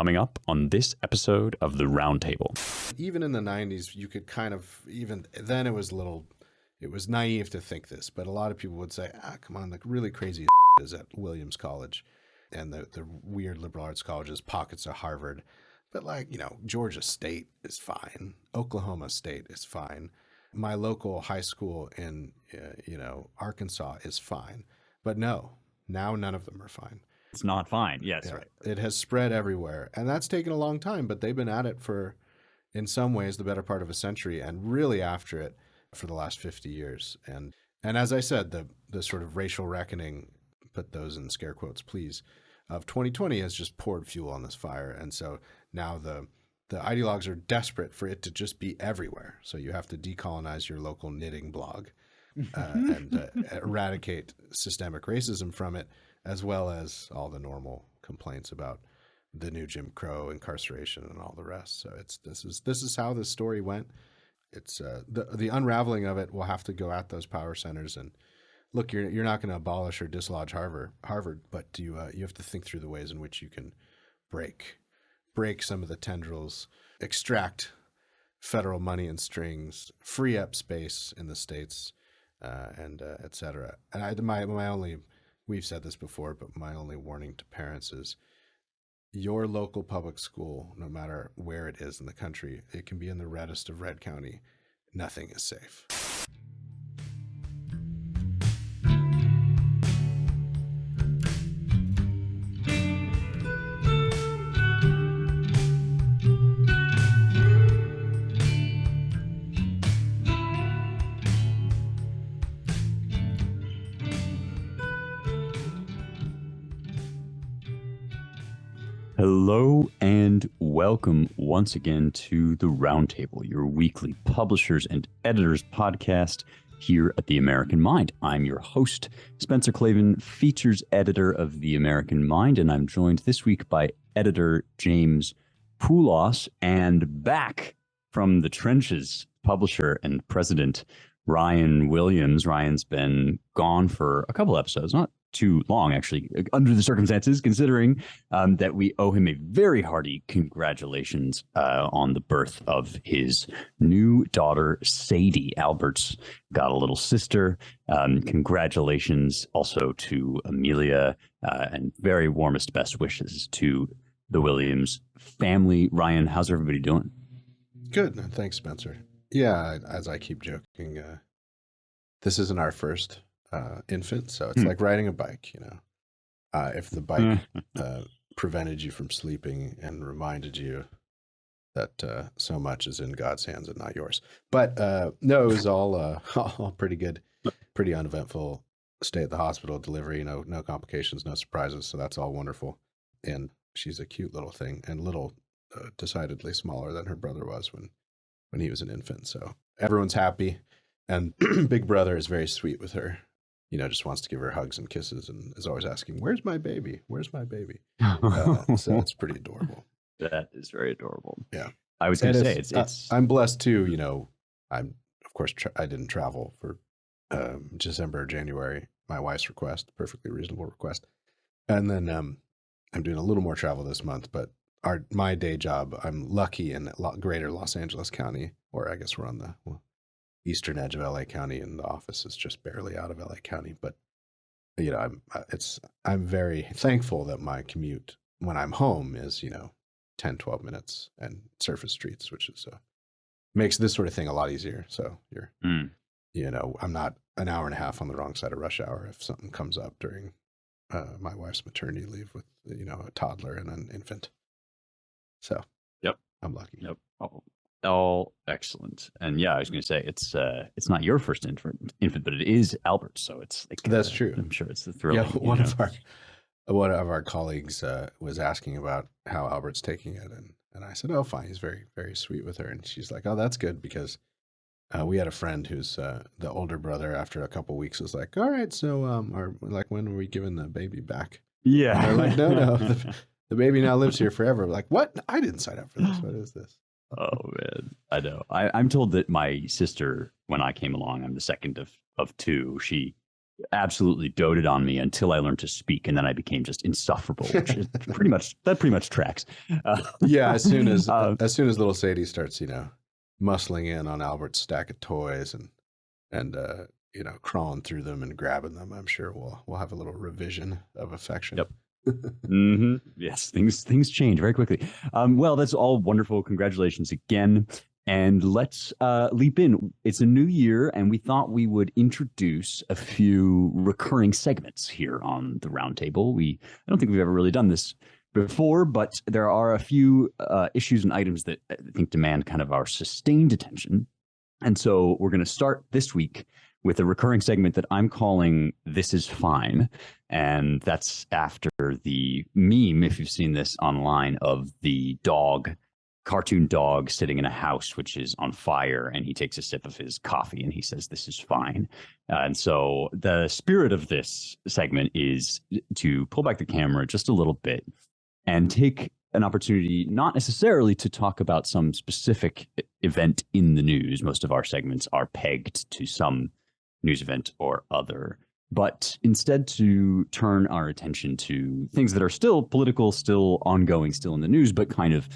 coming up on this episode of the Roundtable. Even in the 90s, you could kind of, even then it was naive to think this, but a lot of people would say, come on, the really crazy is at Williams College and the weird liberal arts colleges, pockets of Harvard. But Georgia State is fine. Oklahoma State is fine. My local high school in, Arkansas is fine. But no, now none of them are fine. It's not fine. Yes, yeah, right. It has spread everywhere. And that's taken a long time, but they've been at it for, in some ways, the better part of a century, and really after it for the last 50 years. And as I said, the sort of racial reckoning, put those in scare quotes, please, of 2020 has just poured fuel on this fire. And so now the ideologues are desperate for it to just be everywhere. So you have to decolonize your local knitting blog and eradicate systemic racism from it, as well as all the normal complaints about the new Jim Crow, incarceration, and all the rest. So this is how this story went. It's the unraveling of it will have to go at those power centers. And look, you're not going to abolish or dislodge Harvard, but you have to think through the ways in which you can break some of the tendrils, extract federal money and strings, free up space in the states, and et cetera. And my only, we've said this before, but my only warning to parents is your local public school, no matter where it is in the country, it can be in the reddest of red county, nothing is safe. Hello and welcome once again to the Roundtable, your weekly publishers and editors podcast here at The American Mind. I'm your host, Spencer Clavin, features editor of The American Mind, and I'm joined this week by editor James Poulos, and back from the trenches, publisher and president Ryan Williams. Ryan's been gone for a couple episodes, not too long, actually, under the circumstances, considering that we owe him a very hearty congratulations on the birth of his new daughter, Sadie. Albert's got a little sister. Congratulations also to Amelia, and very warmest best wishes to the Williams family. Ryan, how's everybody doing? Good. Thanks, Spencer. Yeah, as I keep joking, this isn't our first infant, so it's like riding a bike, if the bike prevented you from sleeping and reminded you that so much is in God's hands and not yours. But no, it was all pretty good, pretty uneventful. Stay at the hospital, delivery, no complications, no surprises, so that's all wonderful. And she's a cute little thing, and decidedly smaller than her brother was when he was an infant, so everyone's happy. And Big Brother is very sweet with her. Just wants to give her hugs and kisses, and is always asking, "Where's my baby? Where's my baby?" So it's pretty adorable. That is very adorable. Yeah, I was going to say it's. I'm blessed too. I didn't travel for December or January. My wife's request, perfectly reasonable request, and then I'm doing a little more travel this month. But my day job, I'm lucky in greater Los Angeles County, or I guess we're on the eastern edge of LA County, and the office is just barely out of LA County. But I'm very thankful that my commute when I'm home is 10, 12 minutes and surface streets, which is makes this sort of thing a lot easier. So I'm not an hour and a half on the wrong side of rush hour if something comes up during my wife's maternity leave with a toddler and an infant. So yep, I'm lucky. Yep. All excellent. And yeah, I was going to say it's not your first infant, but it is Albert's. So it's like, that's true. I'm sure it's the thrilling. Yeah, one of our colleagues was asking about how Albert's taking it, and I said, "Oh, fine. He's very, very sweet with her." And she's like, "Oh, that's good," because we had a friend who's the older brother. After a couple weeks, was like, "All right, so when are we giving the baby back?" Yeah, and they're like, "No, the baby now lives here forever." We're like, what? I didn't sign up for this. What is this? Oh man, I know. I'm told that my sister, when I came along, I'm the second of two. She absolutely doted on me until I learned to speak, and then I became just insufferable, which is pretty much tracks. Yeah, as soon as uh, little Sadie starts, muscling in on Albert's stack of toys and crawling through them and grabbing them, I'm sure we'll have a little revision of affection. yep. Yes, things change very quickly. Well, that's all wonderful. Congratulations again. And let's leap in. It's a new year, and we thought we would introduce a few recurring segments here on the Roundtable. I don't think we've ever really done this before, but there are a few issues and items that I think demand kind of our sustained attention. And so we're going to start this week with a recurring segment that I'm calling This Is Fine. And that's after the meme, if you've seen this online, of the cartoon dog sitting in a house which is on fire, and he takes a sip of his coffee and he says, "This is fine." And so the spirit of this segment is to pull back the camera just a little bit and take an opportunity, not necessarily to talk about some specific event in the news. Most of our segments are pegged to some news event or other, but instead to turn our attention to things that are still political, still ongoing, still in the news, but kind of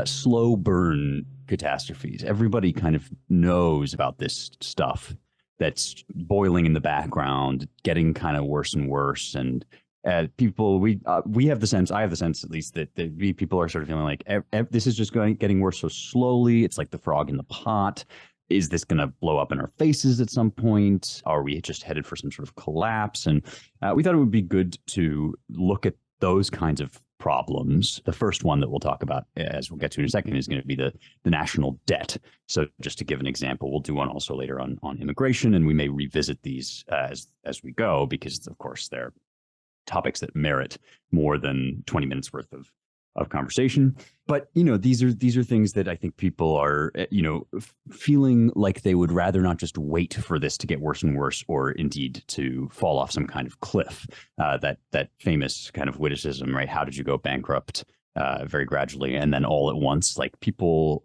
slow burn catastrophes. Everybody kind of knows about this stuff that's boiling in the background, getting kind of worse and worse. And people, we have the sense, I have the sense at least, that people are sort of feeling like this is just getting worse so slowly. It's like the frog in the pot. Is this going to blow up in our faces at some point? Are we just headed for some sort of collapse? And we thought it would be good to look at those kinds of problems. The first one that we'll talk about, as we'll get to in a second, is going to be the national debt. So just to give an example, we'll do one also later on immigration, and we may revisit these as we go, because of course they're topics that merit more than 20 minutes worth of conversation. But these are things that I think people are feeling like they would rather not just wait for this to get worse and worse, or indeed to fall off some kind of cliff. That famous kind of witticism, right? How did you go bankrupt? Very gradually and then all at once. Like, people,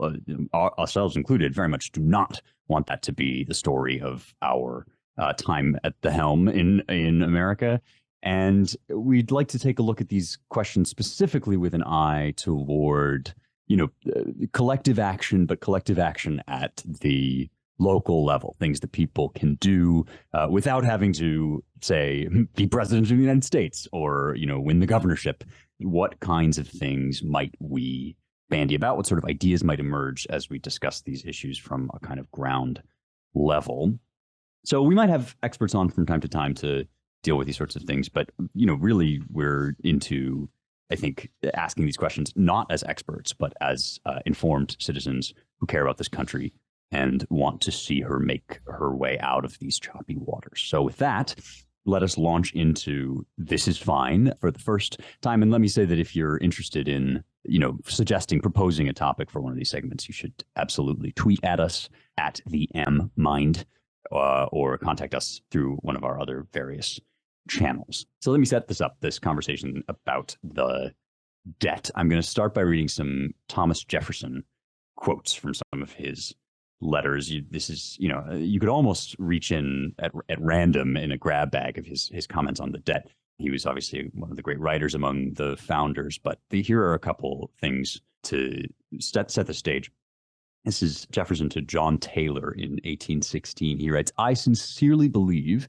ourselves included, very much do not want that to be the story of our time at the helm in America. And we'd like to take a look at these questions specifically with an eye toward, collective action, but collective action at the local level, things that people can do without having to, say, be president of the United States or, win the governorship. What kinds of things might we bandy about? What sort of ideas might emerge as we discuss these issues from a kind of ground level? So we might have experts on from time to time to deal with these sorts of things, but really we're into, I think, asking these questions not as experts, but as informed citizens who care about this country and want to see her make her way out of these choppy waters. So with that, let us launch into This Is Fine for the first time. And let me say that if you're interested in proposing a topic for one of these segments, you should absolutely tweet at us at the MMind, or contact us through one of our other various channels. So let me set this conversation about the debt. I'm going to start by reading some Thomas Jefferson quotes from some of his letters. This is, you could almost reach in at random in a grab bag of his comments on the debt. He was obviously one of the great writers among the founders, but here are a couple things to set the stage. This is Jefferson to John Taylor in 1816. He writes, "I sincerely believe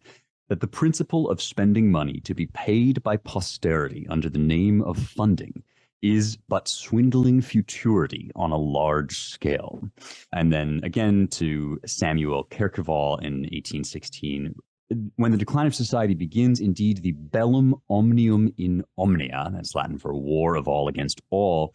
that the principle of spending money to be paid by posterity under the name of funding is but swindling futurity on a large scale." And then again to Samuel Kercheval in 1816, "When the decline of society begins, indeed the bellum omnium in omnia," that's Latin for war of all against all,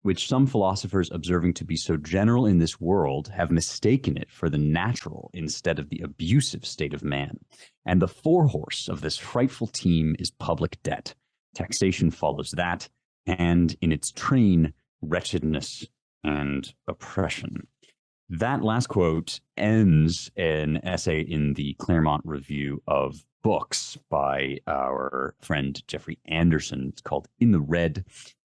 "which some philosophers, observing to be so general in this world, have mistaken it for the natural instead of the abusive state of man. And the forehorse of this frightful team is public debt. Taxation follows that, and in its train, wretchedness and oppression." That last quote ends an essay in the Claremont Review of Books by our friend Jeffrey Anderson. It's called In the Red,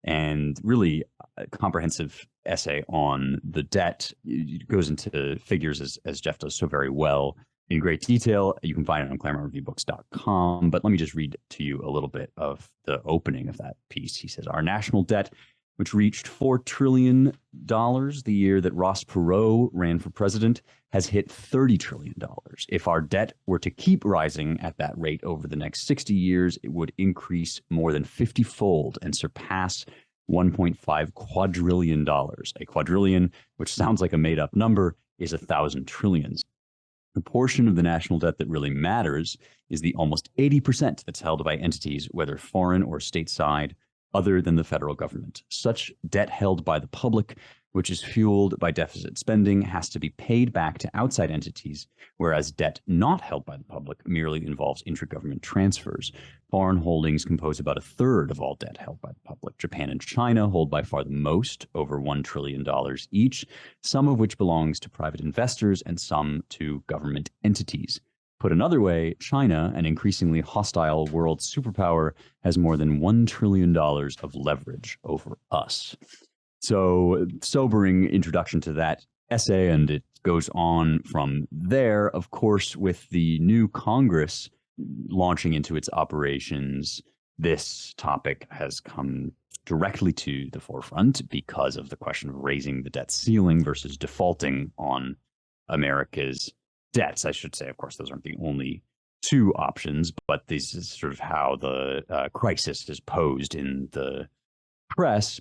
and really a comprehensive essay on the debt. It goes into figures, as Jeff does so very well, in great detail. You can find it on ClaremontReviewBooks.com. But let me just read to you a little bit of the opening of that piece. He says, our national debt, which reached $4 trillion the year that Ross Perot ran for president, has hit $30 trillion. If our debt were to keep rising at that rate over the next 60 years, it would increase more than 50-fold and surpass $1.5 quadrillion. A quadrillion, which sounds like a made-up number, is 1,000 trillions. The portion of the national debt that really matters is the almost 80% that's held by entities, whether foreign or stateside, other than the federal government. Such debt held by the public, which is fueled by deficit spending, has to be paid back to outside entities, whereas debt not held by the public merely involves intergovernment transfers. Foreign holdings compose about a third of all debt held by the public. Japan and China hold by far the most, over $1 trillion each, some of which belongs to private investors and some to government entities. Put another way, China, an increasingly hostile world superpower, has more than $1 trillion of leverage over us. So, sobering introduction to that essay, and it goes on from there. Of course, with the new Congress launching into its operations, this topic has come directly to the forefront because of the question of raising the debt ceiling versus defaulting on America's debts. I should say, of course, those aren't the only two options, but this is sort of how the crisis is posed in the press.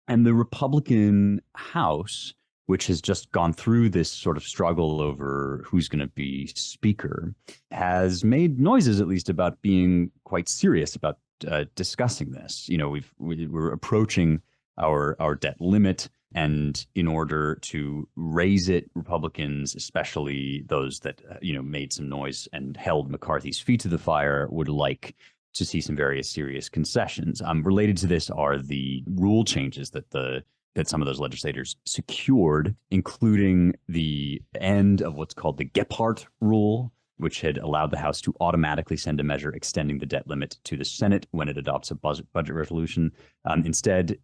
And the Republican House, which has just gone through this sort of struggle over who's going to be speaker, has made noises, at least, about being quite serious about discussing this. You know, we're approaching our debt limit. And in order to raise it, Republicans, especially those that, made some noise and held McCarthy's feet to the fire, would like to see some various serious concessions. Related to this are the rule changes that some of those legislators secured, including the end of what's called the Gephardt rule, which had allowed the House to automatically send a measure extending the debt limit to the Senate when it adopts a budget resolution. Instead,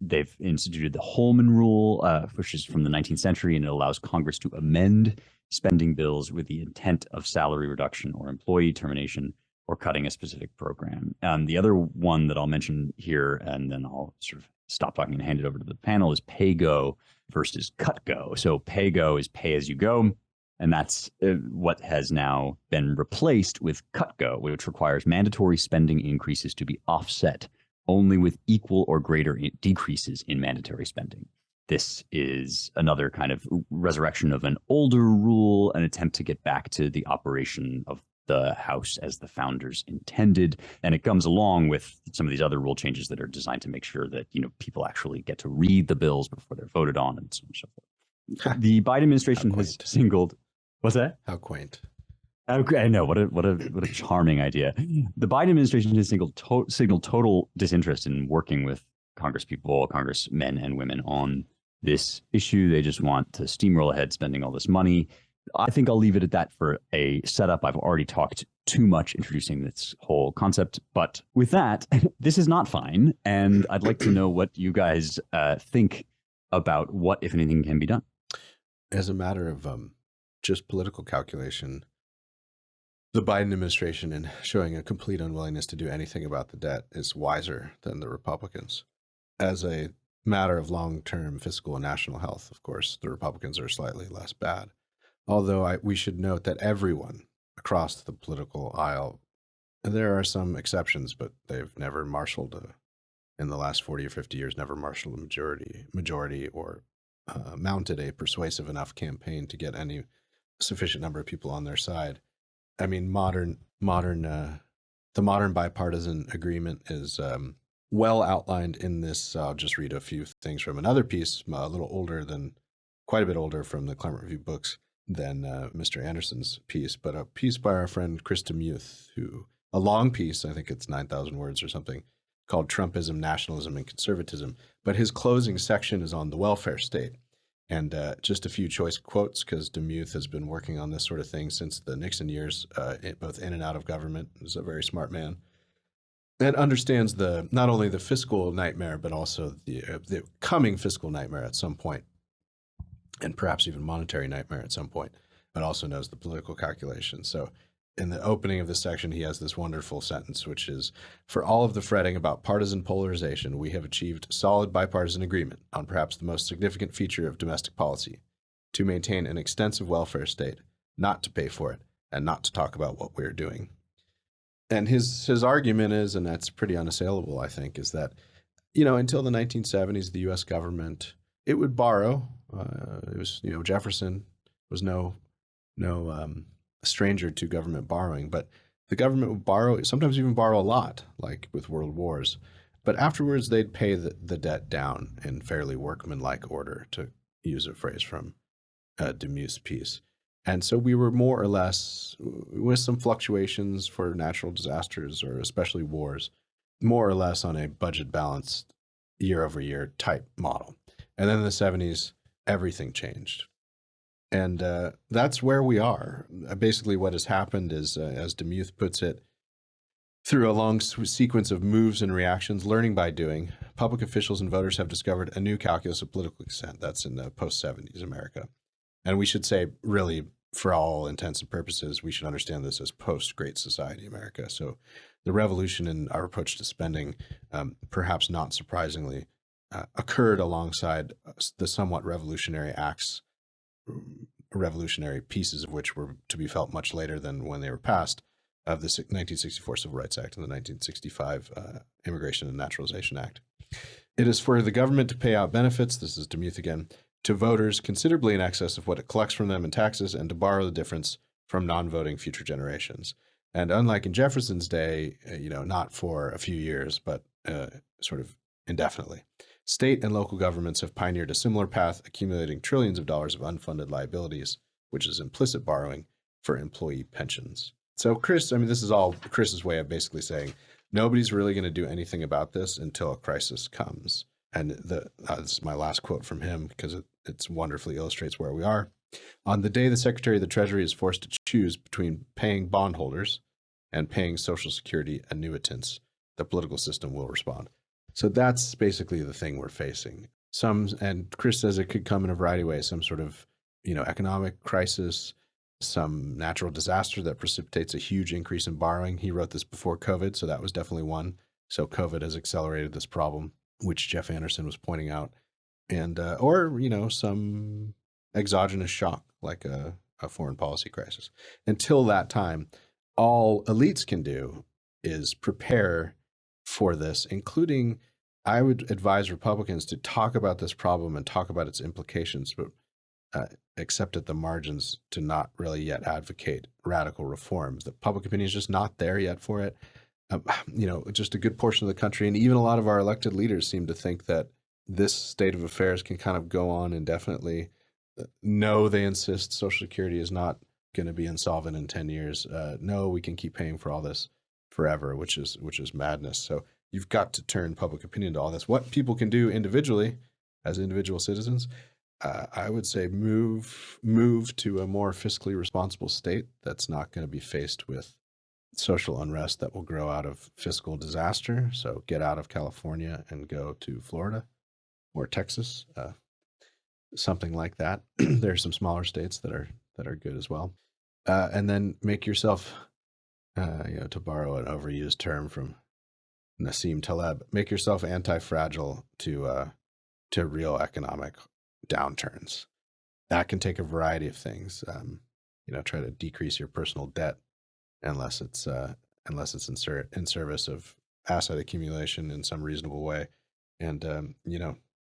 they've instituted the Holman rule, which is from the 19th century, and it allows Congress to amend spending bills with the intent of salary reduction or employee termination or cutting a specific program. The other one that I'll mention here, and then I'll sort of stop talking and hand it over to the panel, is pay-go versus cut-go. So pay-go is pay-as-you-go. And that's what has now been replaced with cut-go, which requires mandatory spending increases to be offset only with equal or greater decreases in mandatory spending. This is another kind of resurrection of an older rule, an attempt to get back to the operation of the House as the founders intended. And it comes along with some of these other rule changes that are designed to make sure that, people actually get to read the bills before they're voted on and so on and so forth. The Biden administration has singled... What's that? How quaint. Okay, I know. What a charming idea. The Biden administration has signaled total disinterest in working with congresspeople, congressmen and women on this issue. They just want to steamroll ahead spending all this money. I think I'll leave it at that for a setup. I've already talked too much introducing this whole concept. But with that, this is not fine. And I'd like to know what you guys think about what, if anything, can be done. As a matter of just political calculation, the Biden administration, in showing a complete unwillingness to do anything about the debt, is wiser than the Republicans. As a matter of long-term fiscal and national health, of course, the Republicans are slightly less bad. Although we should note that everyone across the political aisle, there are some exceptions, but they've never marshaled in the last 40 or 50 years, never marshaled a majority or mounted a persuasive enough campaign to get any sufficient number of people on their side. I mean, the modern bipartisan agreement is well outlined in this. I'll just read a few things from another piece, quite a bit older, from the Claremont Review Books than Mr. Anderson's piece, but a piece by our friend Chris DeMuth, a long piece, I think it's 9,000 words or something, called Trumpism, Nationalism, and Conservatism. But his closing section is on the welfare state. And just a few choice quotes, because DeMuth has been working on this sort of thing since the Nixon years, both in and out of government. He's a very smart man and understands not only the fiscal nightmare, but also the coming fiscal nightmare at some point, and perhaps even monetary nightmare at some point. but also knows the political calculations. So in the opening of this section, he has this wonderful sentence, which is, "For all of the fretting about partisan polarization, we have achieved solid bipartisan agreement on perhaps the most significant feature of domestic policy, to maintain an extensive welfare state, not to pay for it, and not to talk about what we're doing." And his argument is, and that's pretty unassailable, I think, is that, until the 1970s, the U.S. government, it would borrow. It was, Jefferson was no stranger to government borrowing, but the government would borrow, sometimes even borrow a lot, like with world wars. But afterwards, they'd pay the debt down in fairly workmanlike order, to use a phrase from Demuth's piece. And so we were more or less, with some fluctuations for natural disasters or especially wars, more or less on a budget balanced year over year type model. And then in the 70s, everything changed. And that's where we are. Basically, what has happened is, as Demuth puts it, through a long sequence of moves and reactions, learning by doing, public officials and voters have discovered a new calculus of political consent. That's in the post-70s America. And we should say, really, for all intents and purposes, we should understand this as post-Great Society America. So the revolution in our approach to spending, perhaps not surprisingly, occurred alongside the somewhat revolutionary acts, revolutionary pieces of which were to be felt much later than when they were passed, of the 1964 Civil Rights Act and the 1965 Immigration and Naturalization Act. It is for the government to pay out benefits, this is Demuth again, to voters considerably in excess of what it collects from them in taxes, and to borrow the difference from non-voting future generations. And unlike in Jefferson's day, not for a few years, but sort of indefinitely, state and local governments have pioneered a similar path, accumulating trillions of dollars of unfunded liabilities, which is implicit borrowing, for employee pensions. So Chris, this is all Chris's way of basically saying nobody's really going to do anything about this until a crisis comes. And this is my last quote from him, because it wonderfully illustrates where we are. "On the day the Secretary of the Treasury is forced to choose between paying bondholders and paying Social Security annuitants, the political system will respond." So that's basically the thing we're facing. And Chris says it could come in a variety of ways, some sort of, economic crisis, some natural disaster that precipitates a huge increase in borrowing. He wrote this before COVID, so that was definitely one. So COVID has accelerated this problem, which Jeff Anderson was pointing out. And, or, some exogenous shock, like a foreign policy crisis. Until that time, all elites can do is prepare for this, including, I would advise Republicans to talk about this problem and talk about its implications, but except at the margins, to not really yet advocate radical reform. The public opinion is just not there yet for it. Just a good portion of the country, and even a lot of our elected leaders, seem to think that this state of affairs can kind of go on indefinitely. No, they insist Social Security is not going to be insolvent in 10 years. No, we can keep paying for all this forever, which is madness. So you've got to turn public opinion to all this. What people can do individually, as individual citizens, I would say move to a more fiscally responsible state that's not going to be faced with social unrest that will grow out of fiscal disaster. So get out of California and go to Florida or Texas, something like that. There are some smaller states that are good as well. And then make yourself, to borrow an overused term from Nassim Taleb, make yourself anti-fragile to real economic downturns. That can take a variety of things. Try to decrease your personal debt, unless it's in service of asset accumulation in some reasonable way. And,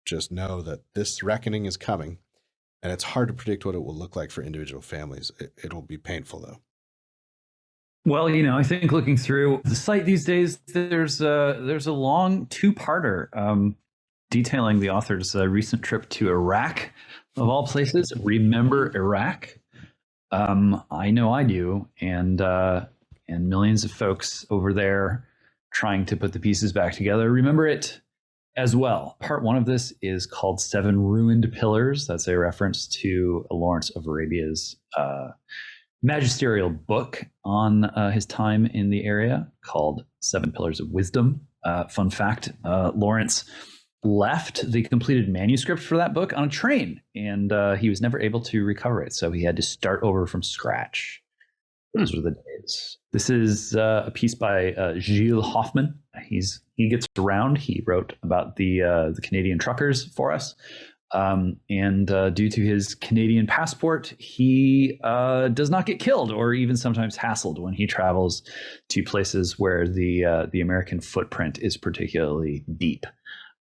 just know that this reckoning is coming, and it's hard to predict what it will look like for individual families. It'll be painful, though. Well, I think looking through the site these days, there's a long two-parter detailing the author's recent trip to Iraq, of all places. Remember Iraq? I know I do, and millions of folks over there trying to put the pieces back together remember it as well. Part one of this is called Seven Ruined Pillars. That's a reference to Lawrence of Arabia's magisterial book on his time in the area called Seven Pillars of Wisdom. Fun fact, Lawrence left the completed manuscript for that book on a train, and he was never able to recover it. So he had to start over from scratch. Those were the days. This is a piece by Gilles Hoffman. He gets around. He wrote about the Canadian truckers for us. And due to his Canadian passport, he does not get killed or even sometimes hassled when he travels to places where the American footprint is particularly deep.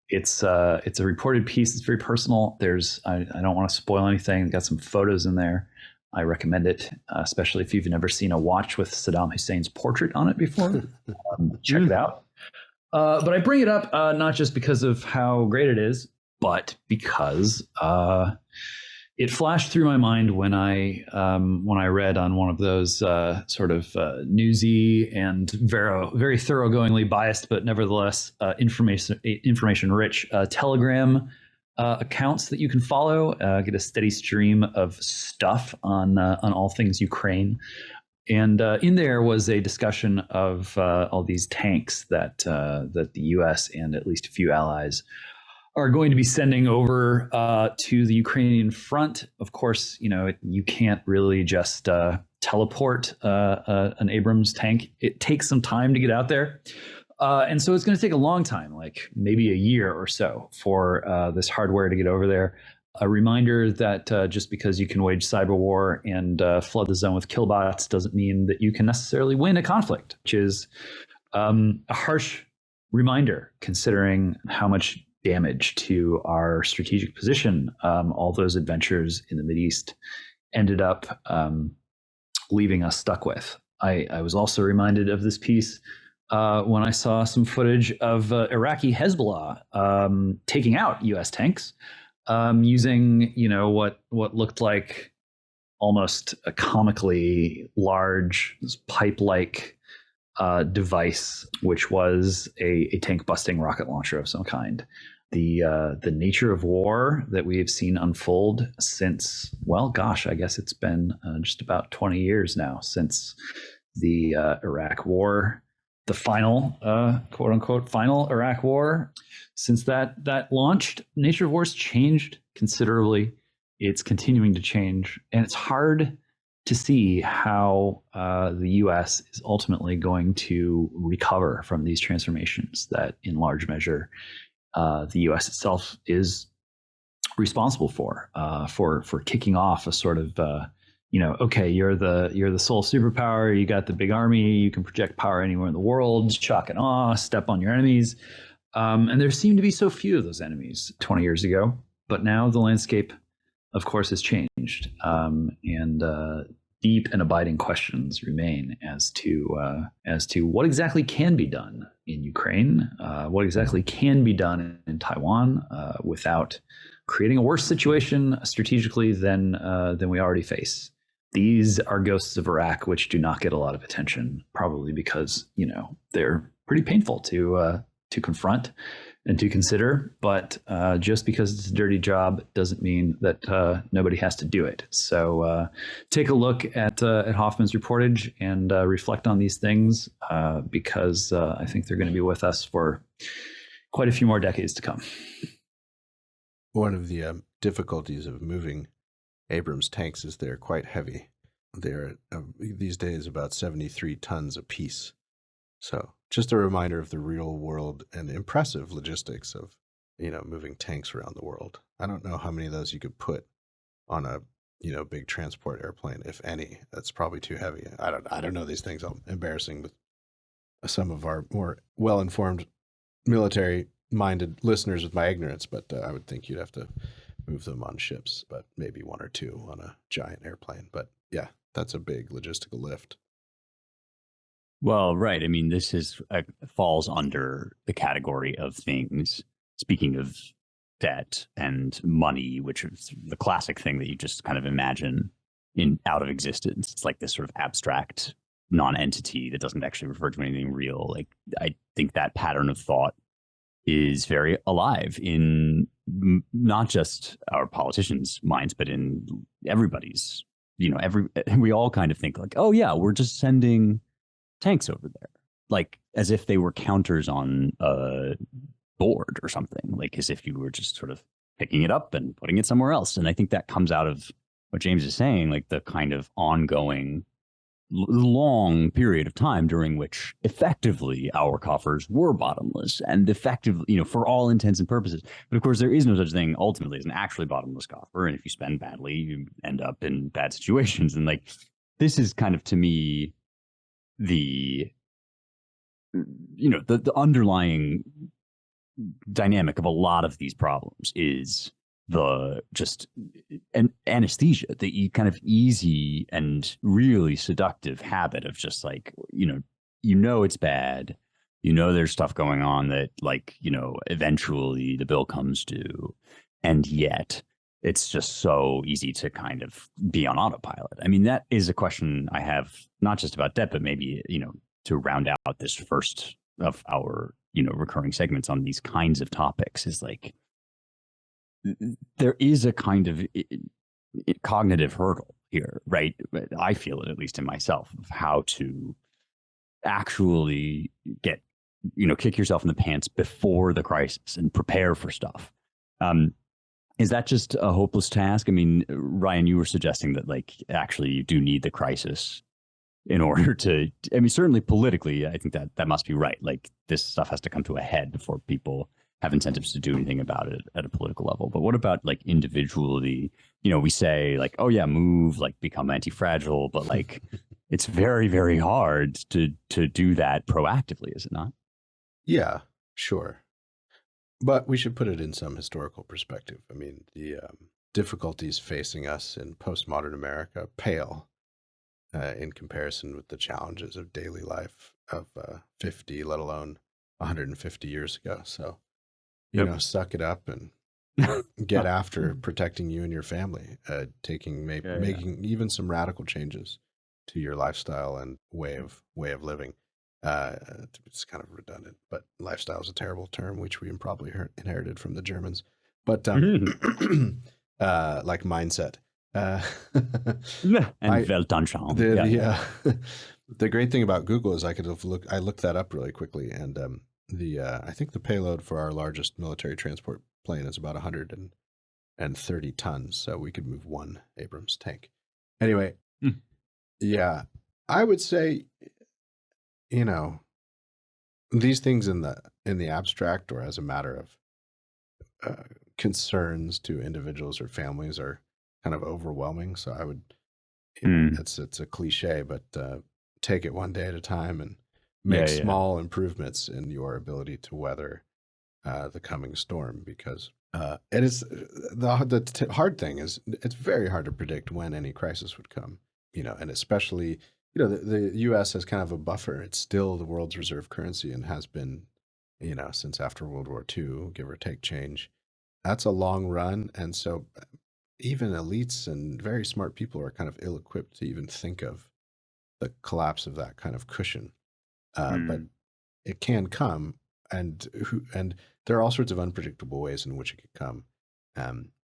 It's a reported piece. It's very personal. I don't want to spoil anything. Got some photos in there. I recommend it, especially if you've never seen a watch with Saddam Hussein's portrait on it before. Check it out. But I bring it up not just because of how great it is, but because it flashed through my mind when I read on one of those sort of newsy and very thoroughgoingly biased, but nevertheless information rich Telegram accounts that you can follow, get a steady stream of stuff on all things Ukraine. And in there was a discussion of all these tanks that the U.S. and at least a few allies are going to be sending over to the Ukrainian front. Of course, you can't really just teleport an Abrams tank. It takes some time to get out there. And so it's going to take a long time, like maybe a year or so, for this hardware to get over there. A reminder that just because you can wage cyber war and flood the zone with killbots doesn't mean that you can necessarily win a conflict, which is a harsh reminder considering how much damage to our strategic position all those adventures in the Mideast ended up leaving us stuck with. I was also reminded of this piece when I saw some footage of Iraqi Hezbollah taking out U.S. tanks using, what looked like almost a comically large pipe-like device, which was a tank-busting rocket launcher of some kind. The nature of war that we have seen unfold since, I guess it's been just about 20 years now since the Iraq War, the final, quote unquote, final Iraq War. Since that launched, nature of war's changed considerably. It's continuing to change, and it's hard to see how the U.S. is ultimately going to recover from these transformations that, in large measure, the U.S. itself is responsible for kicking off a sort of okay, you're the sole superpower, you got the big army, you can project power anywhere in the world, shock and awe, step on your enemies, and there seemed to be so few of those enemies 20 years ago, but now the landscape, of course, has changed, and deep and abiding questions remain as to what exactly can be done in Ukraine, what exactly can be done in Taiwan without creating a worse situation strategically than we already face. These are ghosts of Iraq, which do not get a lot of attention, probably because they're pretty painful to confront and to consider. But just because it's a dirty job doesn't mean that nobody has to do it. So take a look at Hoffman's reportage and reflect on these things because I think they're going to be with us for quite a few more decades to come. One of the difficulties of moving Abrams tanks is they're quite heavy. They're these days about 73 tons apiece. So just a reminder of the real world and impressive logistics of, moving tanks around the world. I don't know how many of those you could put on a, big transport airplane, if any. That's probably too heavy. I don't know these things. I'm embarrassing with some of our more well-informed military-minded listeners with my ignorance, but I would think you'd have to move them on ships, but maybe one or two on a giant airplane. But yeah, that's a big logistical lift. Well, right. I mean, this falls under the category of things, speaking of debt and money, which is the classic thing that you just kind of imagine out of existence. It's like this sort of abstract non-entity that doesn't actually refer to anything real. Like, I think that pattern of thought is very alive in not just our politicians' minds, but in everybody's. We all kind of think like, oh yeah, we're just sending tanks over there, like as if they were counters on board or something, like as if you were just sort of picking it up and putting it somewhere else. And I think that comes out of what James is saying, like the kind of ongoing long period of time during which effectively our coffers were bottomless and effectively, for all intents and purposes. But of course, there is no such thing ultimately as an actually bottomless coffer. And if you spend badly, you end up in bad situations. And like, this is kind of, to me, the underlying dynamic of a lot of these problems is the just an anesthesia, the kind of easy and really seductive habit of just like, it's bad, there's stuff going on that like, eventually the bill comes due. And yet it's just so easy to kind of be on autopilot. I mean, that is a question I have, not just about debt, but maybe, to round out this first of our, recurring segments on these kinds of topics, is like, there is a kind of cognitive hurdle here, right? I feel it, at least in myself, of how to actually get, kick yourself in the pants before the crisis and prepare for stuff. Is that just a hopeless task? I mean, Ryan, you were suggesting that like actually you do need the crisis in order to, I mean, certainly politically, I think that must be right. Like this stuff has to come to a head before people have incentives to do anything about it at a political level. But what about like individually? We say like, oh yeah, move, like become anti-fragile, but like it's very, very hard to do that proactively, is it not? Yeah, sure. But we should put it in some historical perspective. I mean, the difficulties facing us in postmodern America pale in comparison with the challenges of daily life of 50, let alone 150 years ago. So, suck it up and get after protecting you and your family, making even some radical changes to your lifestyle and way of living. It's kind of redundant, but lifestyle is a terrible term, which we probably inherited from the Germans. But like mindset. And Weltanschauung. The great thing about Google is I looked that up really quickly, and I think the payload for our largest military transport plane is about 130 tons, so we could move one Abrams tank. Anyway, yeah, I would say, these things in the abstract or as a matter of concerns to individuals or families are kind of overwhelming. So I would, it's a cliche, but take it one day at a time and make small improvements in your ability to weather the coming storm, because it is the hard thing is it's very hard to predict when any crisis would come, and especially, the U.S. has kind of a buffer. It's still the world's reserve currency and has been, since after World War II, give or take change. That's a long run. And so even elites and very smart people are kind of ill-equipped to even think of the collapse of that kind of cushion. But it can come, and there are all sorts of unpredictable ways in which it could come.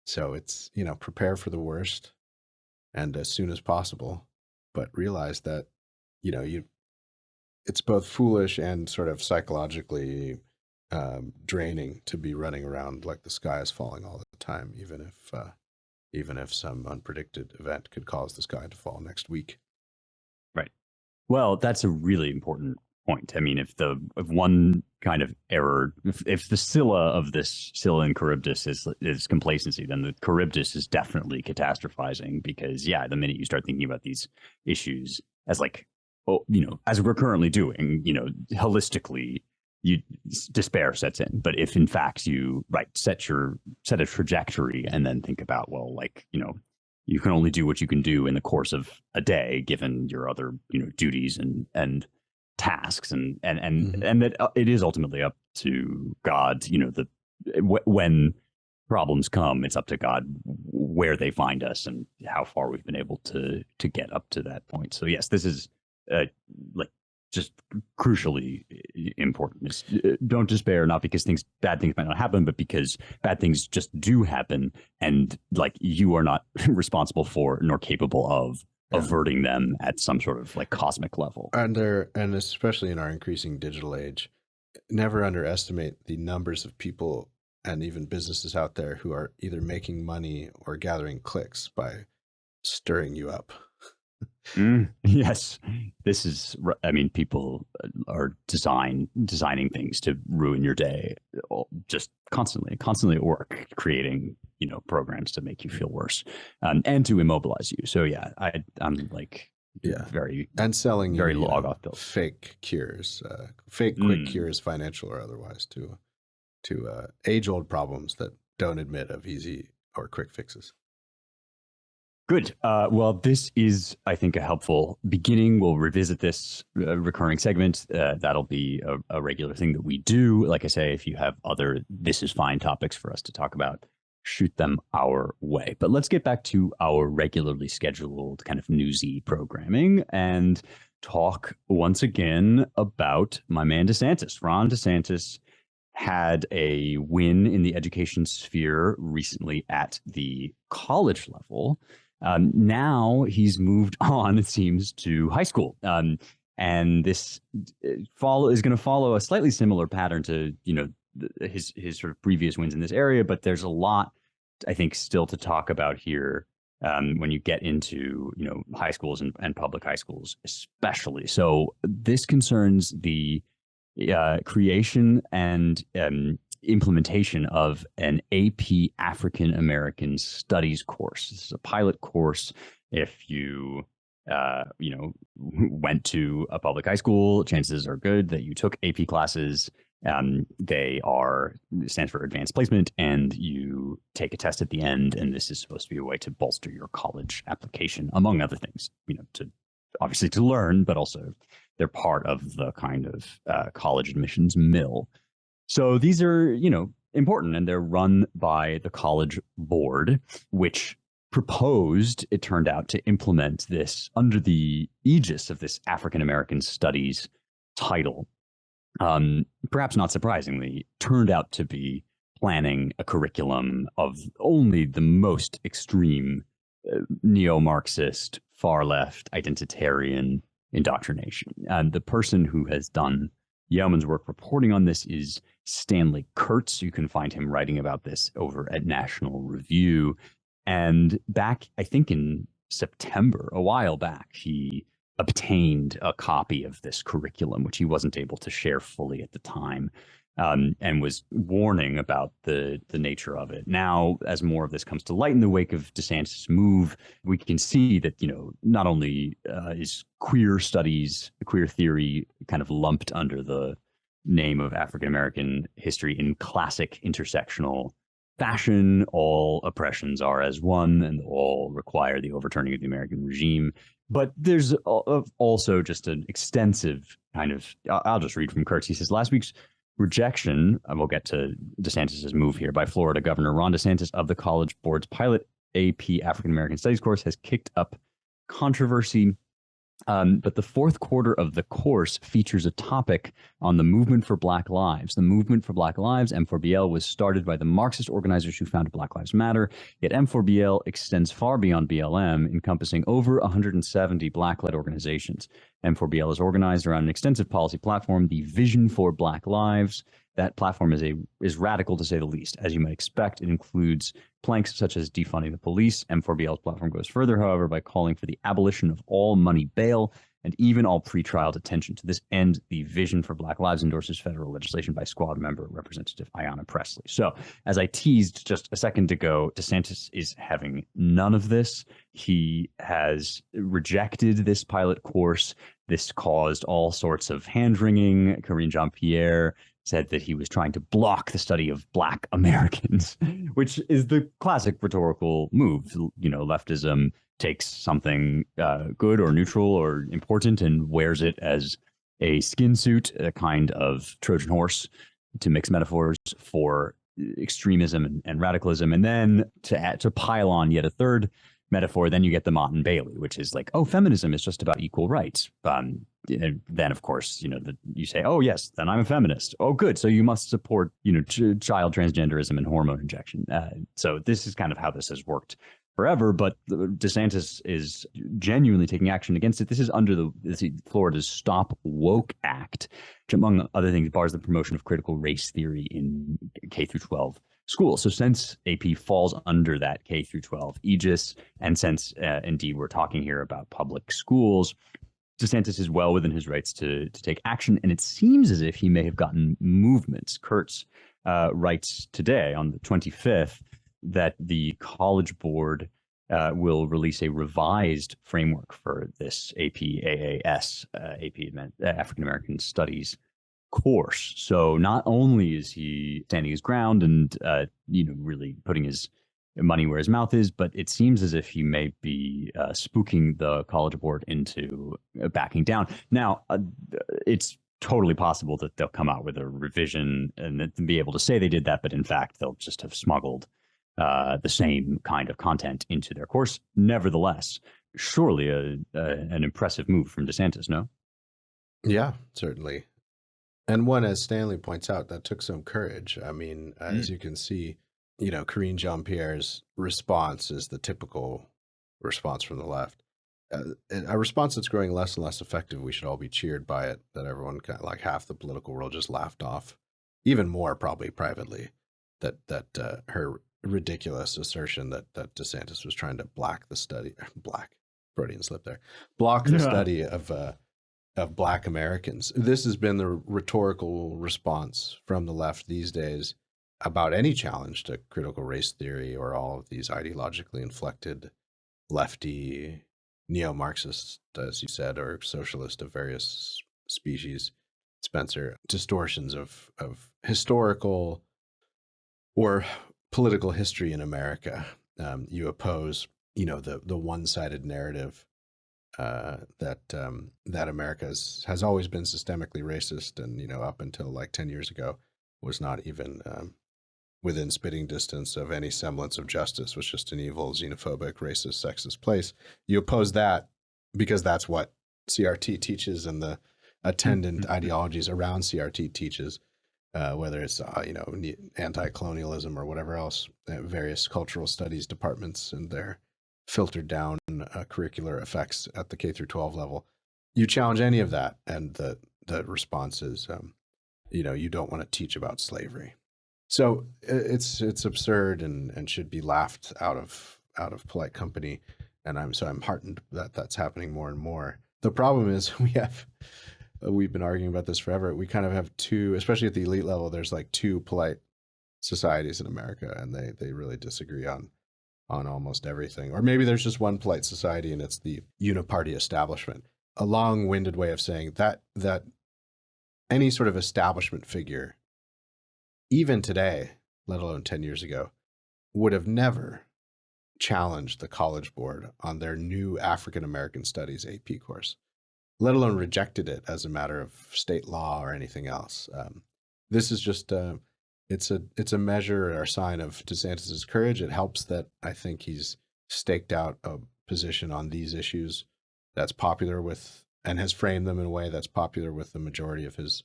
So it's, prepare for the worst and as soon as possible, but realize that, it's both foolish and sort of psychologically draining to be running around like the sky is falling all the time, even if some unpredicted event could cause the sky to fall next week. Right. Well, that's a really important point. I mean, if one kind of error, if the Scylla of this Scylla and Charybdis is complacency, then the Charybdis is definitely catastrophizing, because the minute you start thinking about these issues as like, as we're currently doing, holistically, despair sets in. But if in fact you set a trajectory and then think about, well, like, you can only do what you can do in the course of a day, given your other, duties and tasks, and that it is ultimately up to God, when problems come, it's up to God where they find us and how far we've been able to get up to that point. So yes, this is just crucially important. Don't despair, not because bad things might not happen, but because bad things just do happen, and like you are not responsible for nor capable of averting them at some sort of like cosmic level. And especially in our increasing digital age, never underestimate the numbers of people and even businesses out there who are either making money or gathering clicks by stirring you up. Yes, this is. I mean, people are designing things to ruin your day, just constantly at work, creating programs to make you feel worse, and to immobilize you. So yeah, I'm like very and selling very you, log off bills, fake cures, fake quick cures, financial or otherwise, to age old problems that don't admit of easy or quick fixes. Good. Well, this is, I think, a helpful beginning. We'll revisit this recurring segment. That'll be a regular thing that we do. Like I say, if you have other This Is Fine topics for us to talk about, shoot them our way. But let's get back to our regularly scheduled kind of newsy programming and talk once again about my man DeSantis. Ron DeSantis had a win in the education sphere recently at the college level. Now he's moved on, it seems, to high school. And this is going to follow a slightly similar pattern to, his sort of previous wins in this area. But there's a lot, I think, still to talk about here when you get into, high schools and public high schools, especially. So this concerns the creation and implementation of an AP African American Studies course. This is a pilot course. If you went to a public high school, chances are good that you took AP classes. They stands for advanced placement, and you take a test at the end. And this is supposed to be a way to bolster your college application, among other things. Obviously to learn, but also they're part of the kind of college admissions mill. So these are, important, and they're run by the College Board, which proposed, it turned out, to implement this under the aegis of this African American Studies title. Perhaps not surprisingly, turned out to be planning a curriculum of only the most extreme neo-Marxist, far-left, identitarian indoctrination. And the person who has done yeoman's work reporting on this is Stanley Kurtz. You can find him writing about this over at National Review. And back, I think in September, a while back, he obtained a copy of this curriculum, which he wasn't able to share fully at the time, and was warning about the nature of it. Now, as more of this comes to light in the wake of DeSantis' move, we can see that, not only is queer studies, queer theory kind of lumped under the name of African American history in classic intersectional fashion, all oppressions are as one and all require the overturning of the American regime. But there's also just an extensive kind of, I'll just read from Kurtz. He says, last week's rejection, and we'll get to DeSantis' move here, by Florida Governor Ron DeSantis of the College Board's pilot AP African American Studies course has kicked up controversy. But the fourth quarter of the course features a topic on the movement for Black Lives. The movement for Black Lives, M4BL, was started by the Marxist organizers who founded Black Lives Matter, yet M4BL extends far beyond BLM, encompassing over 170 Black-led organizations. M4BL is organized around an extensive policy platform, the Vision for Black Lives. That platform is radical, to say the least. As you might expect, it includes planks such as defunding the police. M4BL's platform goes further, however, by calling for the abolition of all money bail and even all pretrial detention. To this end, the Vision for Black Lives endorses federal legislation by Squad member Representative Ayanna Pressley. So, as I teased just a second ago, DeSantis is having none of this. He has rejected this pilot course. This caused all sorts of hand-wringing. Karine Jean-Pierre said that he was trying to block the study of Black Americans, which is the classic rhetorical move. Leftism takes something good or neutral or important and wears it as a skin suit, a kind of Trojan horse, to mix metaphors for extremism and radicalism. And then to pile on yet a third metaphor, then you get the Mott and Bailey, which is like, oh, feminism is just about equal rights. And then, of course, you say, oh, yes, then I'm a feminist. Oh, good. So you must support, child transgenderism and hormone injection. So this is kind of how this has worked forever, but DeSantis is genuinely taking action against it. This is under Florida's Stop Woke Act, which, among other things, bars the promotion of critical race theory in K through 12 schools. So since AP falls under that K through 12 aegis, and since indeed we're talking here about public schools, DeSantis is well within his rights to take action, and it seems as if he may have gotten movements. Kurtz writes today on the 25th that the College Board will release a revised framework for this APAAS, African American Studies course. So not only is he standing his ground and really putting his money where his mouth is, but it seems as if he may be spooking the College Board into backing down. Now, it's totally possible that they'll come out with a revision and be able to say they did that, but in fact, they'll just have smuggled the same kind of content into their course. Nevertheless, surely an impressive move from DeSantis, no? Yeah, certainly. And one, as Stanley points out, that took some courage. I mean, as you can see, Karine Jean-Pierre's response is the typical response from the left. A response that's growing less and less effective. We should all be cheered by it, that everyone, like half the political world, just laughed off, even more probably privately, that her ridiculous assertion that DeSantis was trying to block the study of Black Americans. This has been the rhetorical response from the left these days about any challenge to critical race theory or all of these ideologically inflected lefty neo-Marxist, as you said, or socialist of various species, Spencer, distortions of historical or political history in America. You oppose, the one-sided narrative that America has always been systemically racist, and up until like 10 years ago was not even within spitting distance of any semblance of justice, was just an evil, xenophobic, racist, sexist place. You oppose that because that's what CRT teaches, and the attendant ideologies around CRT teaches, whether it's anti-colonialism or whatever else, various cultural studies departments and their filtered down curricular effects at the K through 12 level. You challenge any of that, and the response is, you don't want to teach about slavery. So it's absurd and should be laughed out of polite company. And I'm heartened that that's happening more and more. The problem is we've been arguing about this forever. We kind of have two, especially at the elite level, there's like two polite societies in America, and they really disagree on almost everything. Or maybe there's just one polite society, and it's the uniparty establishment. A long-winded way of saying that any sort of establishment figure, even today, let alone 10 years ago, would have never challenged the College Board on their new African American Studies AP course, let alone rejected it as a matter of state law or anything else. This is just it's a measure or a sign of DeSantis's courage. It helps that I think he's staked out a position on these issues that's popular with, and has framed them in a way that's popular with the majority of his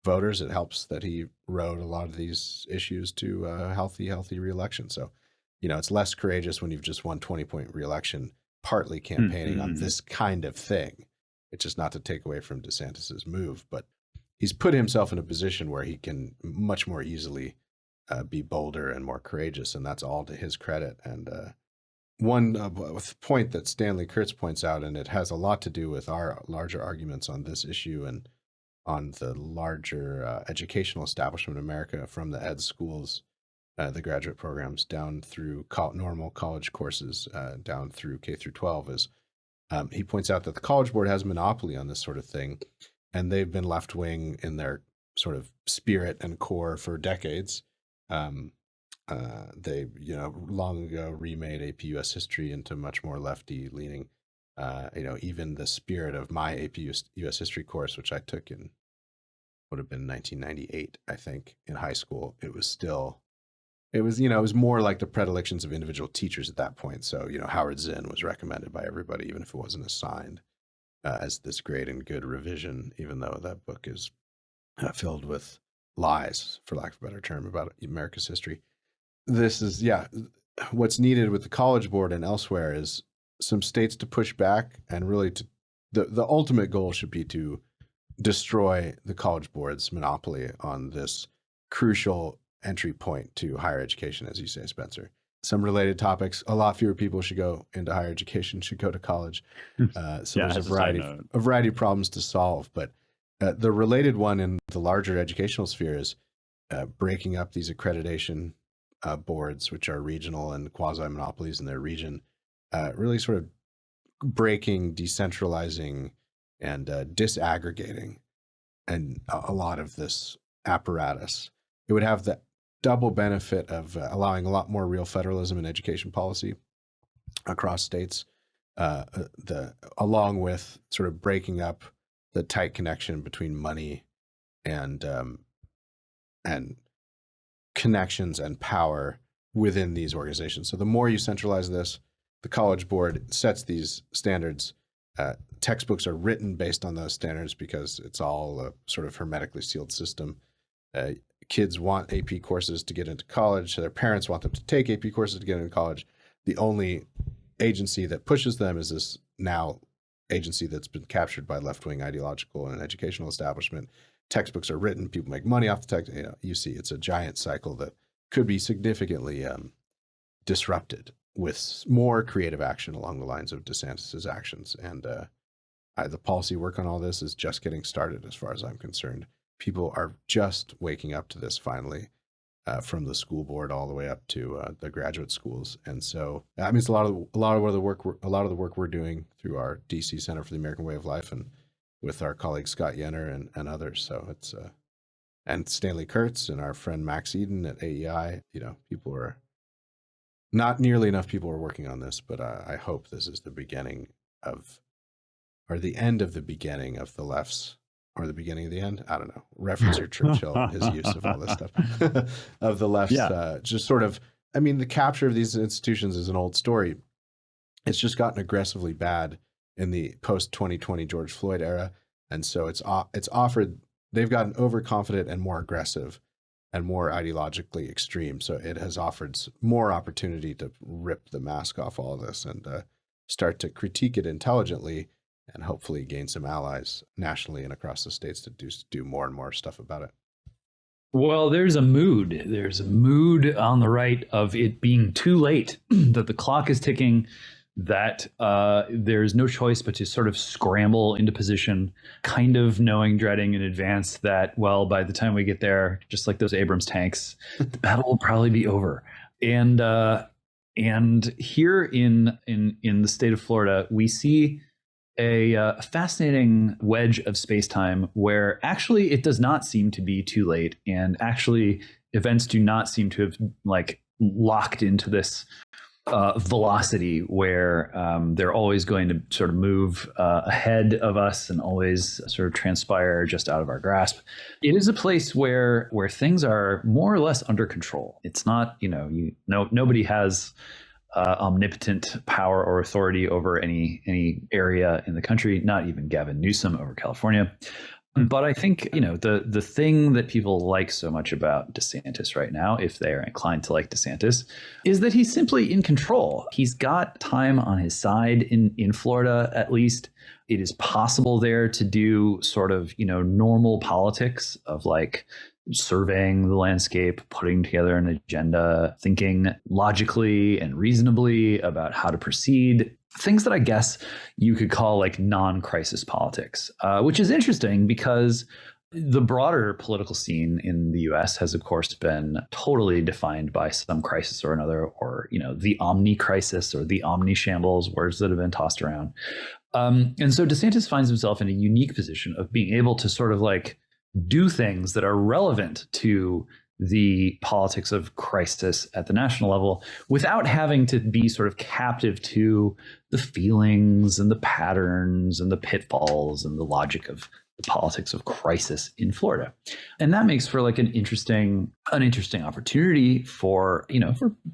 voters. It helps that he rode a lot of these issues to a healthy reelection. So, it's less courageous when you've just won 20-point reelection, partly campaigning on this kind of thing. It's just not to take away from DeSantis's move, but he's put himself in a position where he can much more easily be bolder and more courageous, and that's all to his credit. And one point that Stanley Kurtz points out, and it has a lot to do with our larger arguments on this issue and on the larger educational establishment in America, from the ed schools, the graduate programs, down through normal college courses, down through K through 12, is he points out that the College Board has a monopoly on this sort of thing, and they've been left-wing in their sort of spirit and core for decades. They, long ago remade AP US history into much more lefty-leaning. Even the spirit of my AP US history course, which I took in, would have been 1998, I think, in high school. It was more like the predilections of individual teachers at that point. So, Howard Zinn was recommended by everybody, even if it wasn't assigned as this great and good revision, even though that book is filled with lies, for lack of a better term, about America's history. This is, what's needed with the College Board and elsewhere is some states to push back, and really the ultimate goal should be to destroy the College Board's monopoly on this crucial entry point to higher education, as you say, Spencer. Some related topics: a lot fewer people should go into higher education, should go to college. So there's a variety of problems to solve. But the related one in the larger educational sphere is breaking up these accreditation boards, which are regional and quasi-monopolies in their region, really sort of breaking, decentralizing, and disaggregating and a lot of this apparatus. It would have the double benefit of allowing a lot more real federalism in education policy across states, along with sort of breaking up the tight connection between money and connections and power within these organizations. So the more you centralize this, the College Board sets these standards. Textbooks are written based on those standards because it's all a sort of hermetically sealed system. Kids want AP courses to get into college. So their parents want them to take AP courses to get into college. The only agency that pushes them is this now agency that's been captured by left-wing ideological and educational establishment. Textbooks are written. People make money off the text. You see, it's a giant cycle that could be significantly disrupted with more creative action along the lines of DeSantis's actions. And the policy work on all this is just getting started, as far as I'm concerned. People are just waking up to this finally, from the school board all the way up to the graduate schools. And so, I mean, it's a lot of the work we're doing through our DC Center for the American Way of Life and with our colleague Scott Yenner and others. So it's and Stanley Kurtz and our friend Max Eden at AEI. People are not nearly enough people are working on this, but I hope this is the beginning of, or the end of the beginning of the left's, or the beginning of the end. I don't know. Reference your Churchill, his use of all this stuff of the left's. Just sort of. I mean, the capture of these institutions is an old story. It's just gotten aggressively bad in the post-2020 George Floyd era, and so it's offered. They've gotten overconfident and more aggressive and more ideologically extreme. So it has offered more opportunity to rip the mask off all of this and start to critique it intelligently, and hopefully gain some allies nationally and across the states to do more and more stuff about it. Well, there's a mood. There's a mood on the right of it being too late, that the clock is ticking, that there's no choice but to sort of scramble into position, kind of dreading in advance that, well, by the time we get there, just like those Abrams tanks, the battle will probably be over. And here in the state of Florida, we see a fascinating wedge of space-time where actually it does not seem to be too late, and actually events do not seem to have locked into this velocity where they're always going to sort of move ahead of us and always sort of transpire just out of our grasp. It is a place where things are more or less under control. It's not, nobody has omnipotent power or authority over any area in the country, not even Gavin Newsom over California. But I think, the thing that people like so much about DeSantis right now, if they are inclined to like DeSantis, is that he's simply in control. He's got time on his side in Florida, at least. It is possible there to do sort of, normal politics of surveying the landscape, putting together an agenda, thinking logically and reasonably about how to proceed. Things that I guess you could call non-crisis politics, which is interesting because the broader political scene in the US has, of course, been totally defined by some crisis or another, or, the omni crisis or the omni shambles, words that have been tossed around. And so DeSantis finds himself in a unique position of being able to sort of do things that are relevant to the politics of crisis at the national level without having to be sort of captive to the feelings and the patterns and the pitfalls and the logic of the politics of crisis in Florida. And that makes for an interesting opportunity for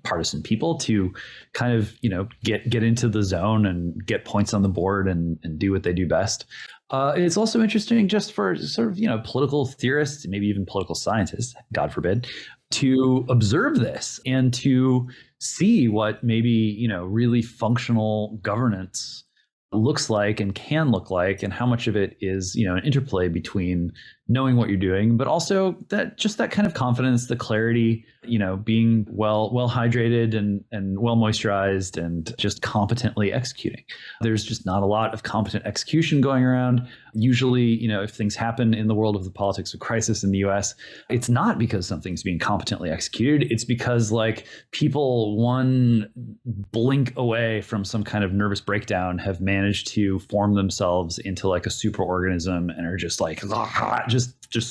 partisan people to kind of, get into the zone and get points on the board and do what they do best. It's also interesting just for sort of, political theorists, maybe even political scientists, God forbid, to observe this and to see what maybe, really functional governance looks like and can look like, and how much of it is, an interplay between knowing what you're doing, but also that kind of confidence, the clarity, being well hydrated and well moisturized and just competently executing. There's just not a lot of competent execution going around. Usually, if things happen in the world of the politics of crisis in the US, it's not because something's being competently executed. It's because people one blink away from some kind of nervous breakdown have managed to form themselves into a superorganism and are just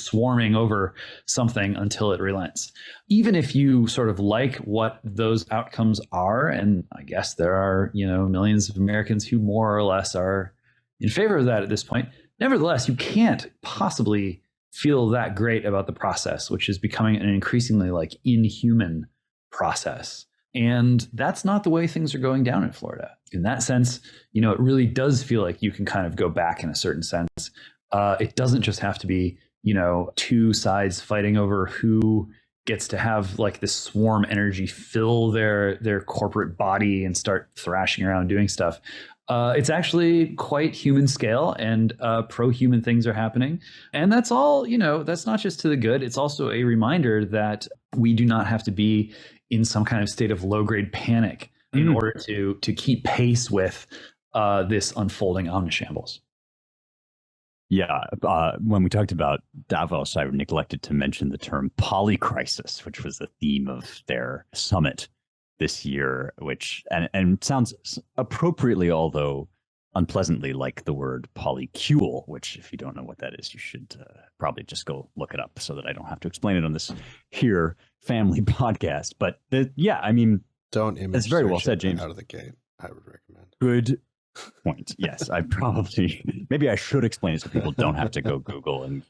swarming over something until it relents. Even if you sort of like what those outcomes are, and I guess there are, millions of Americans who more or less are in favor of that at this point, nevertheless, you can't possibly feel that great about the process, which is becoming an increasingly inhuman process. And that's not the way things are going down in Florida. In that sense, it really does feel like you can kind of go back in a certain sense. It doesn't just have to be, two sides fighting over who gets to have this swarm energy fill their corporate body and start thrashing around doing stuff. It's actually quite human scale, and pro-human things are happening. And that's all, that's not just to the good. It's also a reminder that we do not have to be in some kind of state of low-grade panic in order to keep pace with this unfolding omnishambles. Yeah, when we talked about Davos, I neglected to mention the term polycrisis, which was the theme of their summit this year, which and sounds appropriately, although unpleasantly, like the word polycule, which if you don't know what that is, you should probably just go look it up so that I don't have to explain it on this here family podcast. But don't image. That's very well said, James. Out of the gate, I would recommend. Good point. Yes, maybe I should explain it so people don't have to go Google and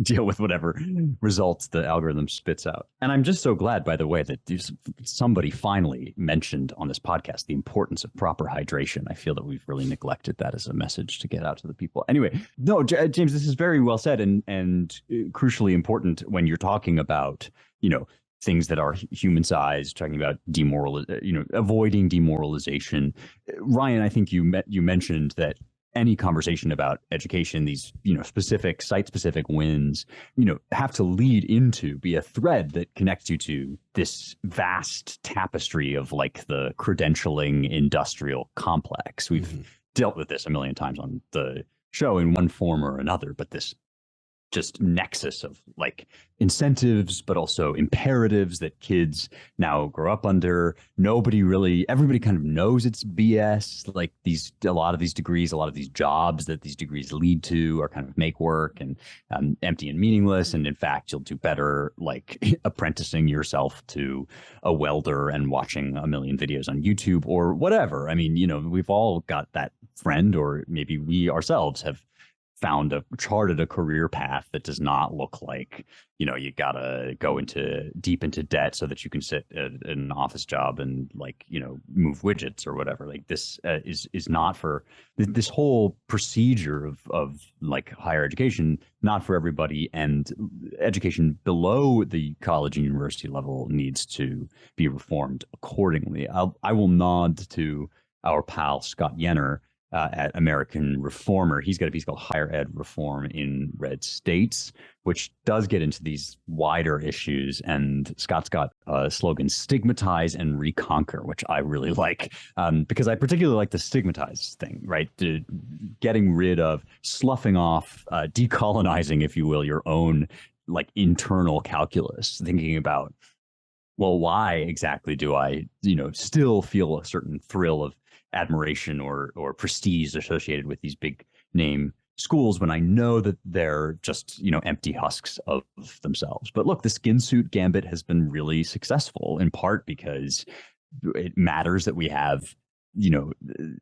deal with whatever results the algorithm spits out. And I'm just so glad, by the way, that somebody finally mentioned on this podcast the importance of proper hydration. I feel that we've really neglected that as a message to get out to the people. Anyway, no, James, this is very well said and crucially important when you're talking about, things that are human sized, talking about avoiding demoralization. Ryan, I think you mentioned that any conversation about education, these, specific site-specific wins, have to lead into, be a thread that connects you to this vast tapestry of the credentialing industrial complex. We've dealt with this a million times on the show in one form or another, but this just nexus of incentives, but also imperatives that kids now grow up under. Everybody kind of knows it's BS. A lot of these degrees, a lot of these jobs that these degrees lead to are kind of make work and empty and meaningless. And in fact, you'll do better apprenticing yourself to a welder and watching a million videos on YouTube or whatever. I mean, we've all got that friend, or maybe we ourselves have charted a career path that does not look like, you gotta go deep into debt so that you can sit at an office job and move widgets or whatever. This is not for this whole procedure of higher education, not for everybody, and education below the college and university level needs to be reformed accordingly. I will nod to our pal Scott Yenner at American Reformer. He's got a piece called Higher Ed Reform in Red States, which does get into these wider issues. And Scott's got a slogan, stigmatize and reconquer, which I really like, because I particularly like the stigmatize thing, right? Getting rid of, sloughing off, decolonizing, if you will, your own internal calculus, thinking about, well, why exactly do I, still feel a certain thrill of admiration or prestige associated with these big name schools when I know that they're just, empty husks of themselves. But look, the skin suit gambit has been really successful, in part because it matters that we have,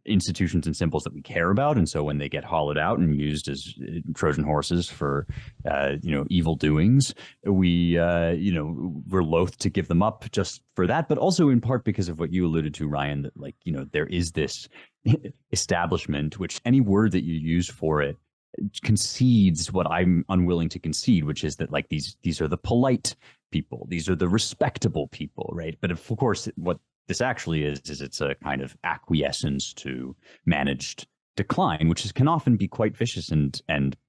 institutions and symbols that we care about. And so when they get hollowed out and used as Trojan horses for, evil doings, we're loath to give them up just for that, but also in part because of what you alluded to, Ryan, that there is this establishment, which any word that you use for it concedes what I'm unwilling to concede, which is that like these are the polite people, these are the respectable people, right? But of course, what this actually is it's a kind of acquiescence to managed decline, which can often be quite vicious and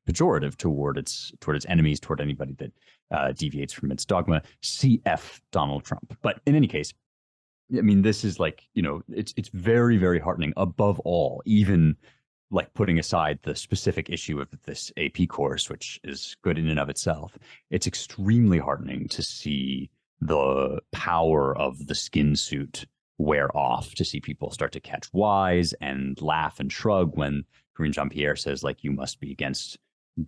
pejorative toward its enemies, toward anybody that deviates from its dogma. CF Donald Trump. But in any case, I mean, this is like, it's very, very heartening. Above all, even like putting aside the specific issue of this AP course, which is good in and of itself, it's extremely heartening to see the power of the skin suit wear off, to see people start to catch wise and laugh and shrug when Karine Jean-Pierre says, like, you must be against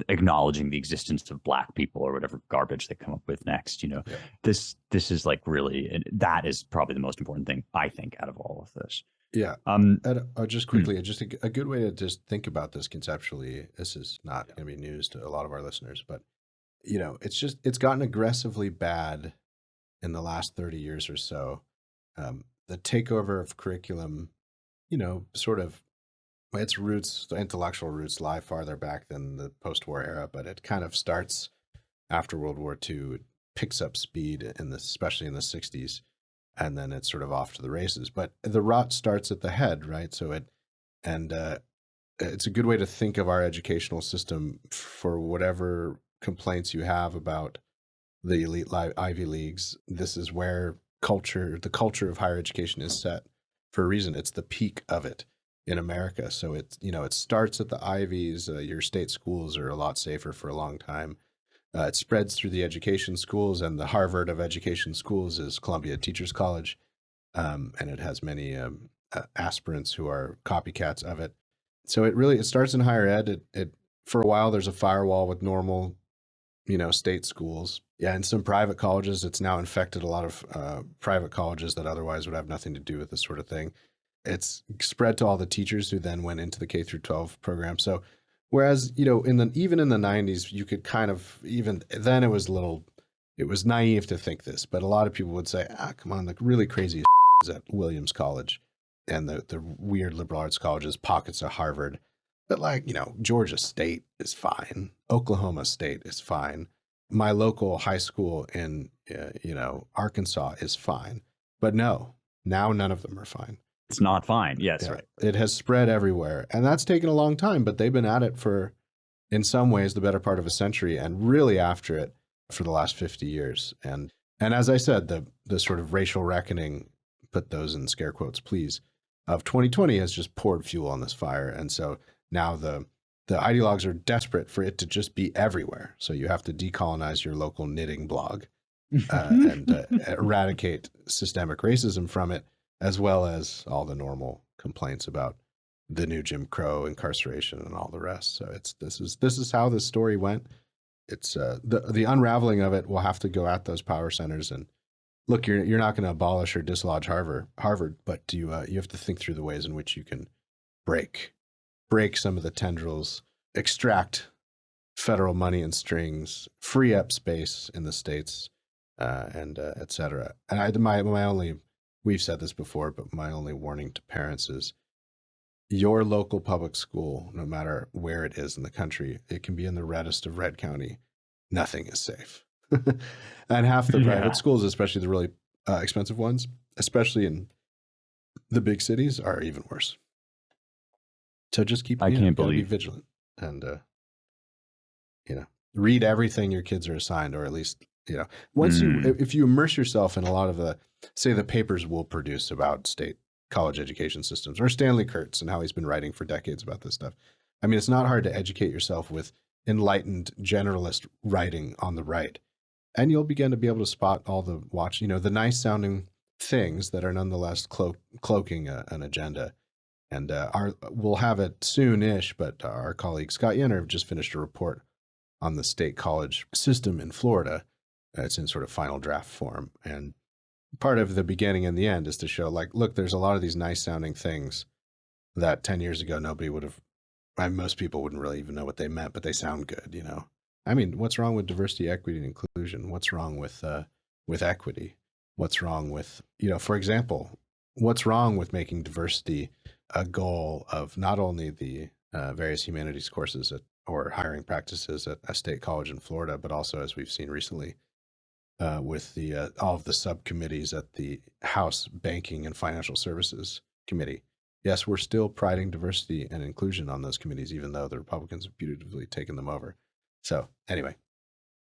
acknowledging the existence of Black people or whatever garbage they come up with next. Yeah. This is like really, that is probably the most important thing, I think, out of all of this. Yeah. Just quickly, just a good way to just think about this conceptually. This is not going to be news to a lot of our listeners, but it's gotten aggressively bad in the last 30 years or so. The takeover of curriculum, sort of its roots, the intellectual roots, lie farther back than the post-war era, but it kind of starts after World War II. It picks up speed especially in the 60s. And then it's sort of off to the races. But the rot starts at the head, right? So it's a good way to think of our educational system for whatever complaints you have about the elite Ivy Leagues. This is where the culture of higher education is set for a reason. It's the peak of it in America. So it starts at the Ivies. Your state schools are a lot safer for a long time. It spreads through the education schools, and the Harvard of education schools is Columbia Teachers College, and it has many aspirants who are copycats of it. So it starts in higher ed. It for a while there's a firewall with normal, state schools. Yeah, and some private colleges. It's now infected a lot of private colleges that otherwise would have nothing to do with this sort of thing. It's spread to all the teachers who then went into the K through 12 program. So. Whereas, even in the 90s, you could kind of, even then it was naive to think this, but a lot of people would say, come on, the really crazy is at Williams College and the weird liberal arts colleges, pockets of Harvard. But Georgia State is fine. Oklahoma State is fine. My local high school in, Arkansas is fine. But no, now none of them are fine. It's not fine. Yes, yeah, right. It has spread everywhere. And that's taken a long time, but they've been at it for, in some ways, the better part of a century, and really after it for the last 50 years. And as I said, the sort of racial reckoning, put those in scare quotes, please, of 2020 has just poured fuel on this fire. And so now the ideologues are desperate for it to just be everywhere. So you have to decolonize your local knitting blog and eradicate systemic racism from it, as well as all the normal complaints about the new Jim Crow, incarceration, and all the rest. So this is how this story went. It's the unraveling of it will have to go at those power centers. And look, you're not going to abolish or dislodge Harvard, but you have to think through the ways in which you can break some of the tendrils, extract federal money and strings, free up space in the states, and et cetera. And my only, we've said this before, but my only warning to parents is your local public school, no matter where it is in the country, it can be in the reddest of red county. Nothing is safe. And half the private schools, especially the really expensive ones, especially in the big cities, are even worse. So just be vigilant and, read everything your kids are assigned, or at least, if you immerse yourself in a lot of the papers we'll produce about state college education systems, or Stanley Kurtz and how he's been writing for decades about this stuff. I mean, it's not hard to educate yourself with enlightened generalist writing on the right. And you'll begin to be able to spot all the nice sounding things that are nonetheless cloaking an agenda. And we'll have it soon-ish, but our colleague Scott Yenner just finished a report on the state college system in Florida. It's in sort of final draft form. And part of the beginning and the end is to show, look, there's a lot of these nice sounding things that 10 years ago nobody would have, most people wouldn't really even know what they meant, but they sound good, I mean, what's wrong with diversity, equity, and inclusion? What's wrong with equity? What's wrong with, for example, what's wrong with making diversity a goal of not only the various humanities courses or hiring practices at a state college in Florida, but also, as we've seen recently, with the all of the subcommittees at the House Banking and Financial Services Committee. Yes, we're still priding diversity and inclusion on those committees, even though the Republicans have putatively taken them over. So anyway,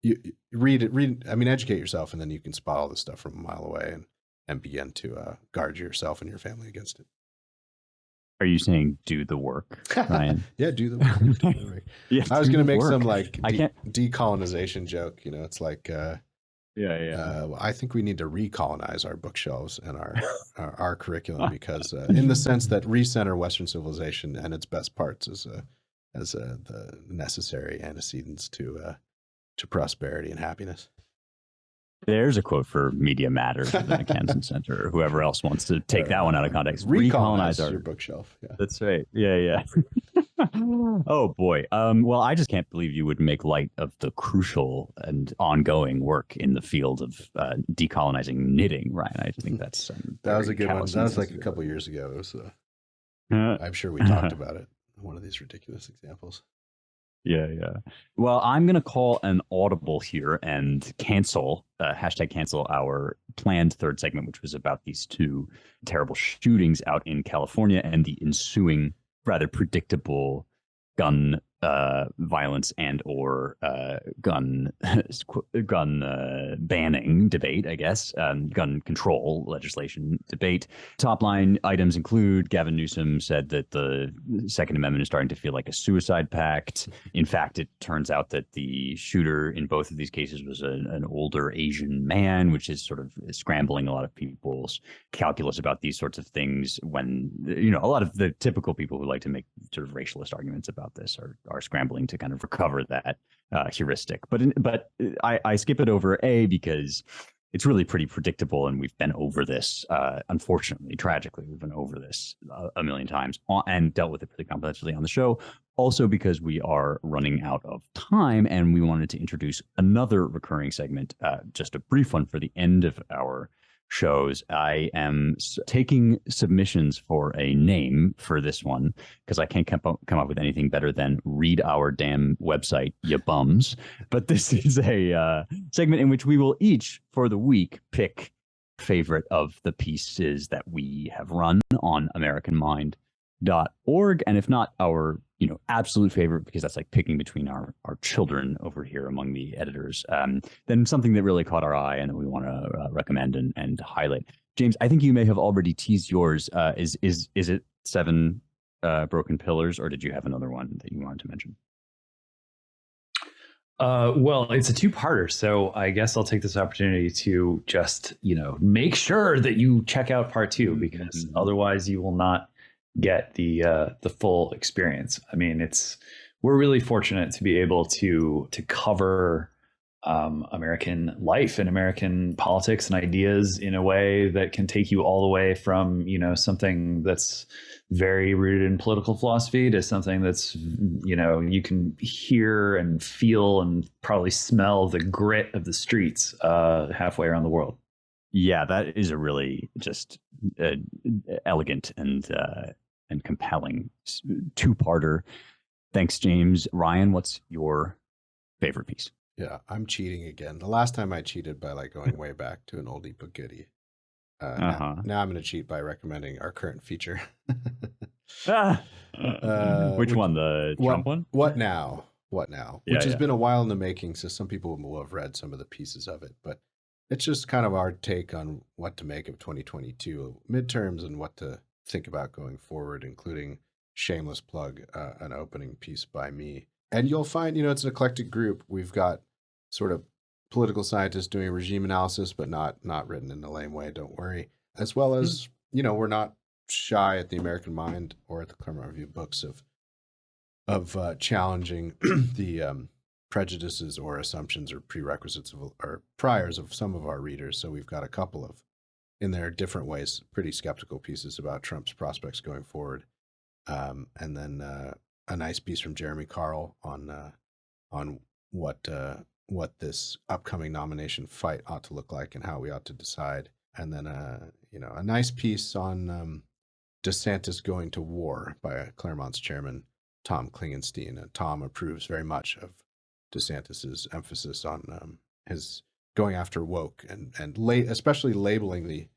you read it. I mean, educate yourself, and then you can spot all this stuff from a mile away and begin to guard yourself and your family against it. Are you saying do the work, Ryan? Yeah, do the work. Do the work. Yeah, I was going to make some like I can't... decolonization joke. You know, it's like, yeah. I think we need to recolonize our bookshelves and our curriculum because, in the sense that recenter Western civilization and its best parts as the necessary antecedents to prosperity and happiness. There's a quote for Media Matters at the McKenzie Center, or whoever else wants to take that one out of context. Recolonize your bookshelf. Yeah. That's right. Yeah. Oh boy. Well, I just can't believe you would make light of the crucial and ongoing work in the field of decolonizing knitting, Ryan. I think that's that was a good one. That was like a couple years ago. It was. I'm sure we talked about it. One of these ridiculous examples. Yeah. Well, I'm going to call an audible here and cancel, hashtag cancel our planned third segment, which was about these two terrible shootings out in California and the ensuing rather predictable gun violence and or gun banning debate, I guess, gun control legislation debate. Top line items include Gavin Newsom said that the Second Amendment is starting to feel like a suicide pact. In fact, it turns out that the shooter in both of these cases was an older Asian man, which is sort of scrambling a lot of people's calculus about these sorts of things when, a lot of the typical people who like to make sort of racialist arguments about this are scrambling to kind of recover that heuristic. But I skip it over because it's really pretty predictable, and we've been over this. Unfortunately, tragically, we've been over this a million times and dealt with it pretty comprehensively on the show. Also, because we are running out of time, and we wanted to introduce another recurring segment, just a brief one for the end of our shows. I am taking submissions for a name for this one because I can't come up with anything better than read our damn website, you bums. But this is a segment in which we will each for the week pick favorite of the pieces that we have run on AmericanMind.org, and if not our absolute favorite, because that's like picking between our children over here among the editors, then something that really caught our eye and that we want to recommend and highlight. James, I think you may have already teased yours. Is it Seven Broken Pillars, or did you have another one that you wanted to mention? Well, it's a two-parter, so I guess I'll take this opportunity to just, make sure that you check out part two, because otherwise you will not get the full experience. I mean, we're really fortunate to be able to cover American life and American politics and ideas in a way that can take you all the way from, something that's very rooted in political philosophy to something that's, you can hear and feel and probably smell the grit of the streets halfway around the world. Yeah, that is a really just elegant and compelling two-parter. Thanks, James. Ryan, what's your favorite piece? Yeah, I'm cheating again. The last time I cheated by going way back to an oldie but goodie. Now I'm going to cheat by recommending our current feature. Which one? The Trump one? What Now? What Now? Which has been a while in the making, so some people will have read some of the pieces of it. But it's just kind of our take on what to make of 2022 midterms and what to think about going forward, including, shameless plug, an opening piece by me. And you'll find, it's an eclectic group. We've got sort of political scientists doing regime analysis, but not written in a lame way, don't worry. As well as, we're not shy at the American Mind or at the Claremont Review Books of challenging the prejudices or assumptions or prerequisites or priors of some of our readers. So we've got a couple of, in their different ways, pretty skeptical pieces about Trump's prospects going forward. And then a nice piece from Jeremy Carl on what this upcoming nomination fight ought to look like and how we ought to decide. And then a nice piece on DeSantis going to war by Claremont's chairman Tom Klingenstein, and Tom approves very much of DeSantis's emphasis on his going after woke and especially labeling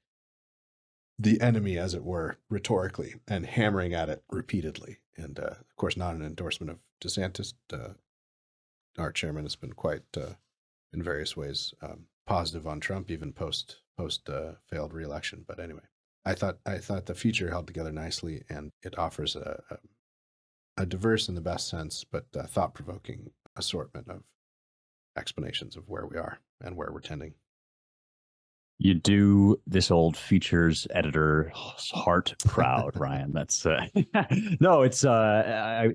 the enemy, as it were, rhetorically and hammering at it repeatedly. And of course, not an endorsement of DeSantis. Our chairman has been quite, in various ways, positive on Trump, even post failed reelection. But anyway, I thought the feature held together nicely, and it offers a diverse, in the best sense, but thought-provoking assortment of explanations of where we are and where we're tending. You do this old features editor's heart proud, Ryan. That's no, it's I'm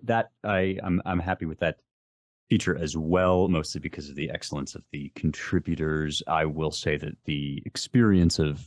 happy with that feature as well, mostly because of the excellence of the contributors. I will say that the experience of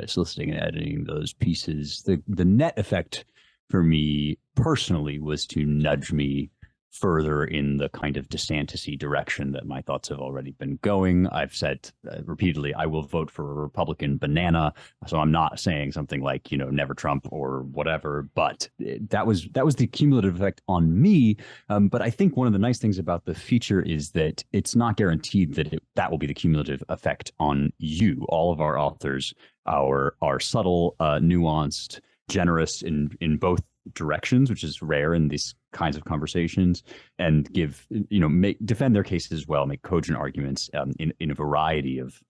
soliciting and editing those pieces, the net effect for me personally was to nudge me further in the kind of DeSantis-y direction that my thoughts have already been going. I've said repeatedly, I will vote for a Republican banana. So I'm not saying something like, never Trump or whatever, but that was the cumulative effect on me. But I think one of the nice things about the feature is that it's not guaranteed that that will be the cumulative effect on you. All of our authors are subtle, nuanced, generous in both directions, which is rare in these kinds of conversations, and defend their cases well, make cogent arguments in a variety of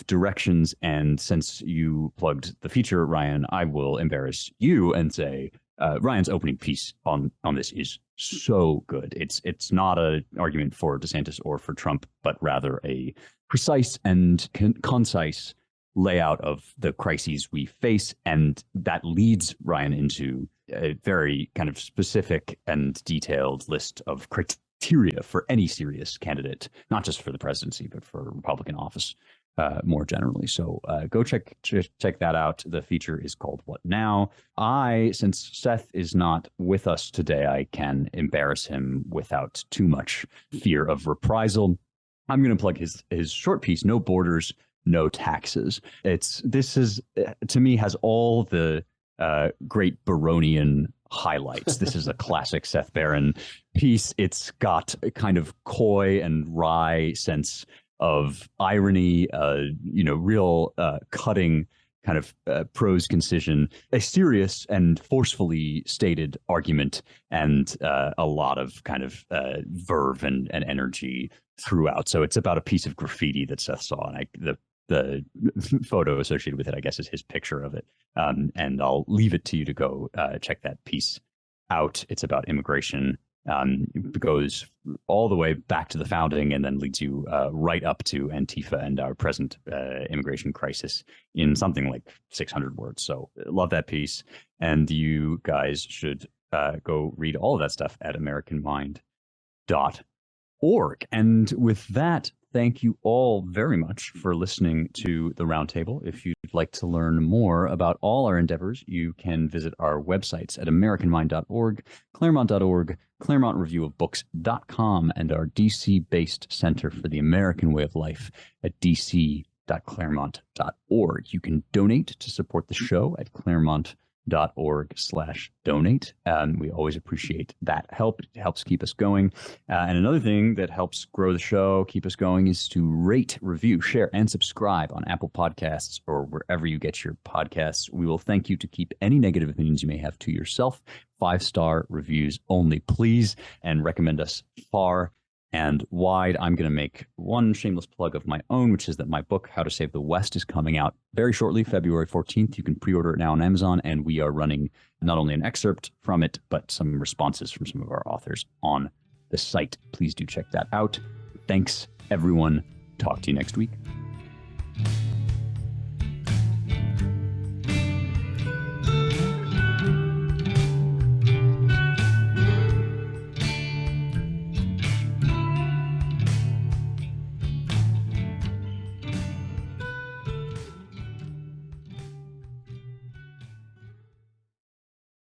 directions. And since you plugged the feature, Ryan, I will embarrass you and say Ryan's opening piece on this is so good. It's not an argument for DeSantis or for Trump, but rather a precise and concise layout of the crises we face. And that leads Ryan into a very kind of specific and detailed list of criteria for any serious candidate, not just for the presidency, but for Republican office more generally. So go check that out. The feature is called What Now? Since Seth is not with us today, I can embarrass him without too much fear of reprisal. I'm going to plug his short piece, No Borders, No Taxes. This is to me has all the great Baronian highlights. This is a classic Seth Barron piece. It's got a kind of coy and wry sense of irony, real cutting kind of prose concision, a serious and forcefully stated argument, and a lot of kind of verve and energy throughout. So it's about a piece of graffiti that Seth saw, and the photo associated with it, I guess, is his picture of it. And I'll leave it to you to go check that piece out. It's about immigration. It goes all the way back to the founding and then leads you right up to Antifa and our present immigration crisis in something like 600 words. So love that piece. And you guys should go read all of that stuff at AmericanMind.org. And with that, thank you all very much for listening to the Roundtable. If you'd like to learn more about all our endeavors, you can visit our websites at AmericanMind.org, Claremont.org, ClaremontReviewOfBooks.com, and our DC-based Center for the American Way of Life at dc.claremont.org. You can donate to support the show at claremont.org/donate. And we always appreciate that help. It helps keep us going. And another thing that helps grow the show, keep us going, is to rate, review, share, and subscribe on Apple Podcasts or wherever you get your podcasts. We will thank you to keep any negative opinions you may have to yourself. 5-star reviews only, please, and recommend us far and wide. I'm going to make one shameless plug of my own, which is that my book, How to Save the West, is coming out very shortly, February 14th. You can pre-order it now on Amazon, and we are running not only an excerpt from it, but some responses from some of our authors on the site. Please do check that out. Thanks, everyone. Talk to you next week.